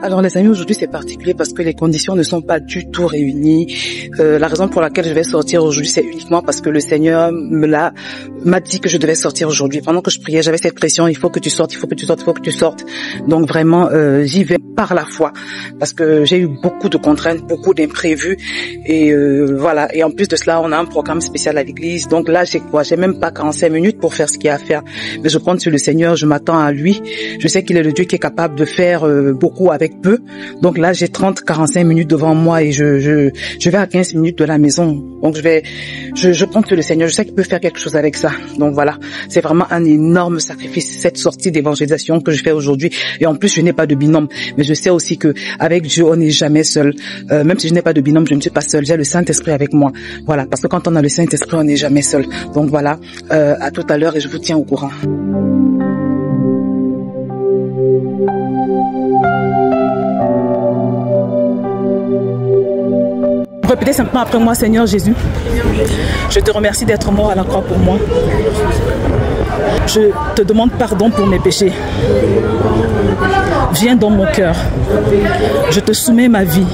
Alors les amis, aujourd'hui c'est particulier parce que les conditions ne sont pas du tout réunies. La raison pour laquelle je vais sortir aujourd'hui, c'est uniquement parce que le Seigneur m'a dit que je devais sortir aujourd'hui. Pendant que je priais, j'avais cette pression, il faut que tu sortes, il faut que tu sortes, il faut que tu sortes. Donc vraiment, j'y vais par la foi parce que j'ai eu beaucoup de contraintes, beaucoup d'imprévus et voilà. Et en plus de cela, on a un programme spécial à l'église. Donc là, j'ai même pas 45 minutes pour faire ce qu'il y a à faire. Mais je compte sur le Seigneur, je m'attends à lui. Je sais qu'il est le Dieu qui est capable de faire beaucoup avec peu. Donc là, j'ai 30-45 minutes devant moi et je vais à 15 minutes de la maison. Donc je compte sur le Seigneur. Je sais qu'il peut faire quelque chose avec ça. Donc voilà, c'est vraiment un énorme sacrifice, cette sortie d'évangélisation que je fais aujourd'hui. Et en plus, je n'ai pas de binôme. Mais je sais aussi que avec Dieu, on n'est jamais seul. Même si je n'ai pas de binôme, je ne suis pas seul. J'ai le Saint-Esprit avec moi. Voilà, parce que quand on a le Saint-Esprit, on n'est jamais seul. Donc voilà, à tout à l'heure et je vous tiens au courant. Répétez simplement après moi, Seigneur Jésus, je te remercie d'être mort à la croix pour moi. Je te demande pardon pour mes péchés. Viens dans mon cœur. Je te soumets ma vie.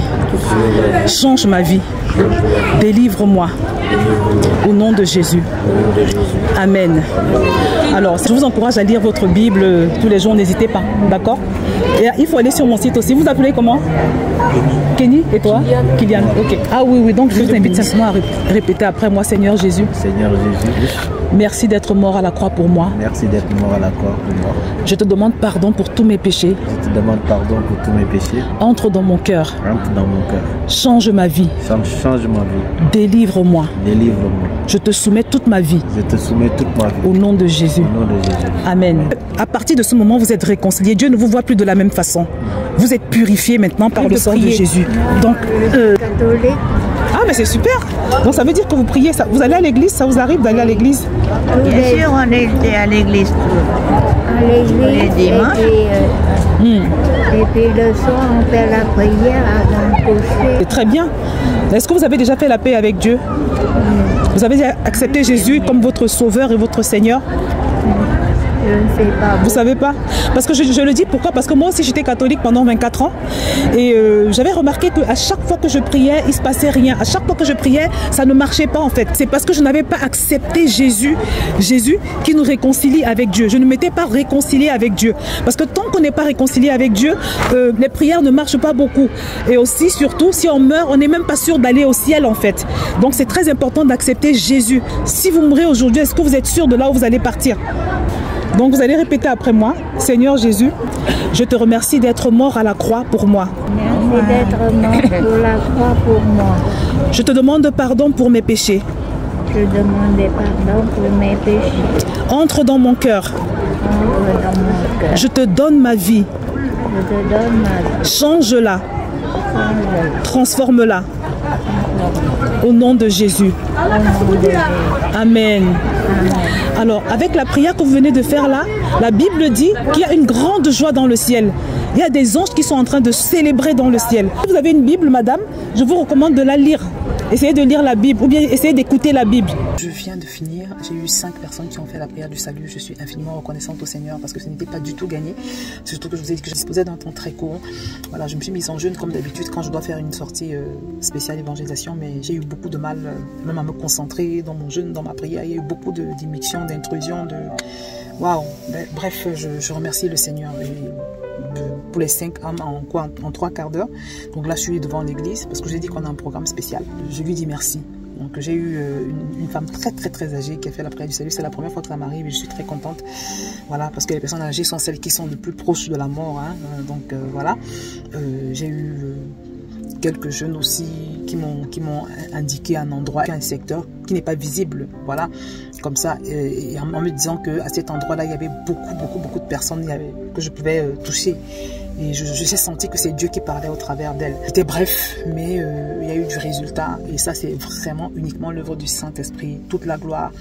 Change ma vie. Délivre-moi. Au nom de Jésus. Amen. Alors, je vous encourage à lire votre Bible tous les jours, n'hésitez pas. D'accord? Et il faut aller sur mon site aussi. Vous appelez comment? Kenny, et toi? Kylian. Ok. Ah oui, donc je vous invite simplement à répéter après moi, Seigneur Jésus. Seigneur Jésus. Merci d'être mort à la croix pour moi. Merci d'être mort à la croix pour moi. Je te demande pardon pour tous mes péchés. Je te demande pardon pour tous mes péchés. Entre dans mon cœur. Entre dans mon cœur. Change ma vie. Change ma vie. Délivre-moi. Délivre-moi. Je te soumets toute ma vie. Je te soumets toute ma vie. Au nom de Jésus. Au nom de Jésus. Amen. À partir de ce moment, vous êtes réconciliés. Dieu ne vous voit plus de la même façon. Vous êtes purifiés maintenant par le sang de Jésus. Donc, catholique. Ah, mais c'est super. Donc ça veut dire que vous priez. Ça, vous allez à l'église, ça vous arrive d'aller à l'église? Bien sûr, on était à l'église. À l'église. Les dimanches. Et puis le soir, on fait la prière avant de coucher. C'est très bien. Est-ce que vous avez déjà fait la paix avec Dieu? Vous avez accepté Jésus comme votre sauveur et votre Seigneur? Je ne sais pas. Vous savez pas? Parce que je le dis pourquoi? Parce que moi aussi j'étais catholique pendant 24 ans et j'avais remarqué qu'à chaque fois que je priais, il se passait rien. À chaque fois que je priais, ça ne marchait pas en fait. C'est parce que je n'avais pas accepté Jésus qui nous réconcilie avec Dieu. Je ne m'étais pas réconciliée avec Dieu. Parce que tant qu'on n'est pas réconcilié avec Dieu, les prières ne marchent pas beaucoup. Et aussi, surtout, si on meurt, on n'est même pas sûr d'aller au ciel en fait. Donc c'est très important d'accepter Jésus. Si vous mourrez aujourd'hui, est-ce que vous êtes sûr de là où vous allez partir? Donc vous allez répéter après moi, Seigneur Jésus, je te remercie d'être mort à la croix pour moi. Merci d'être mort pour la croix pour moi. Je te demande pardon pour mes péchés. Je demande pardon pour mes péchés. Entre dans mon cœur. Entre dans mon cœur. Je te donne ma vie. Je te donne ma vie. Change-la. Transforme-la. Au nom de Jésus. Amen. Alors, avec la prière que vous venez de faire là, la Bible dit qu'il y a une grande joie dans le ciel. Il y a des anges qui sont en train de célébrer dans le ciel. Si vous avez une Bible, madame, je vous recommande de la lire. Essayez de lire la Bible ou bien essayez d'écouter la Bible. Je viens de finir. J'ai eu 5 personnes qui ont fait la prière du salut. Je suis infiniment reconnaissante au Seigneur parce que ce n'était pas du tout gagné. Surtout que je vous ai dit que je disposais d'un temps très court. Voilà, je me suis mise en jeûne comme d'habitude quand je dois faire une sortie spéciale évangélisation. Mais j'ai eu beaucoup de mal même à me concentrer dans mon jeûne, dans ma prière. Il y a eu beaucoup d'immixtions, d'intrusions, de... Waouh. Bref, je remercie le Seigneur. Pour les 5 âmes en 3 quarts d'heure. Donc là, je suis devant l'église parce que je lui ai dit qu'on a un programme spécial. Je lui dis merci. Donc j'ai eu une femme très âgée qui a fait la prière du salut. C'est la première fois que ça m'arrive et je suis très contente. Voilà, parce que les personnes âgées sont celles qui sont le plus proches de la mort. Hein. Donc voilà. J'ai eu quelques jeunes aussi qui m'ont indiqué un endroit, un secteur qui n'est pas visible, voilà, comme ça, et en me disant que à cet endroit-là, il y avait beaucoup de personnes que je pouvais toucher. Et j'ai senti que c'est Dieu qui parlait au travers d'elle. C'était bref, mais il y a eu du résultat. Et ça, c'est vraiment uniquement l'œuvre du Saint-Esprit. Toute la gloire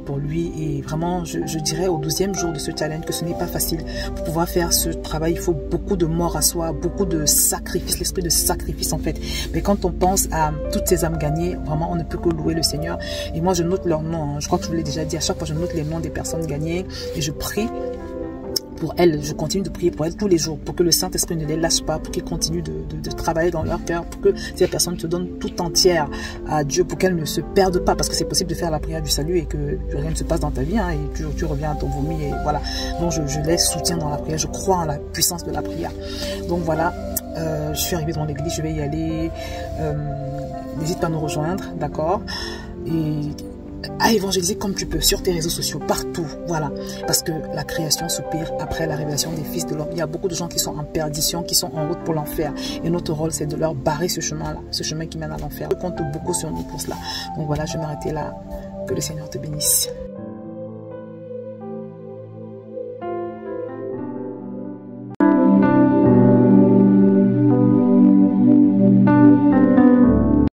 pour lui. Et vraiment, je dirais au 12e jour de ce challenge que ce n'est pas facile. Pour pouvoir faire ce travail, il faut beaucoup de mort à soi, beaucoup de sacrifice, l'esprit de sacrifice en fait. Mais quand on pense à toutes ces âmes gagnées, vraiment, on ne peut que louer le Seigneur. Et moi, je note leurs noms. Hein. Je crois que je vous l'ai déjà dit. À chaque fois, je note les noms des personnes gagnées. Et je prie pour elles, je continue de prier pour elles tous les jours, pour que le Saint-Esprit ne les lâche pas, pour qu'ils continuent de travailler dans leur cœur, pour que ces personnes se donnent tout entière à Dieu, pour qu'elles ne se perdent pas, parce que c'est possible de faire la prière du salut et que rien ne se passe dans ta vie, hein, et tu reviens à ton vomi, et voilà. Donc je les soutiens dans la prière, je crois en la puissance de la prière. Donc voilà, je suis arrivée dans l'église, je vais y aller, n'hésite pas à nous rejoindre, d'accord, et à évangéliser comme tu peux, sur tes réseaux sociaux, partout, voilà, parce que la création soupire après la révélation des fils de l'homme. Il y a beaucoup de gens qui sont en perdition, qui sont en route pour l'enfer, et notre rôle c'est de leur barrer ce chemin-là, ce chemin qui mène à l'enfer. Je compte beaucoup sur nous pour cela. Donc voilà, je vais m'arrêter là, que le Seigneur te bénisse.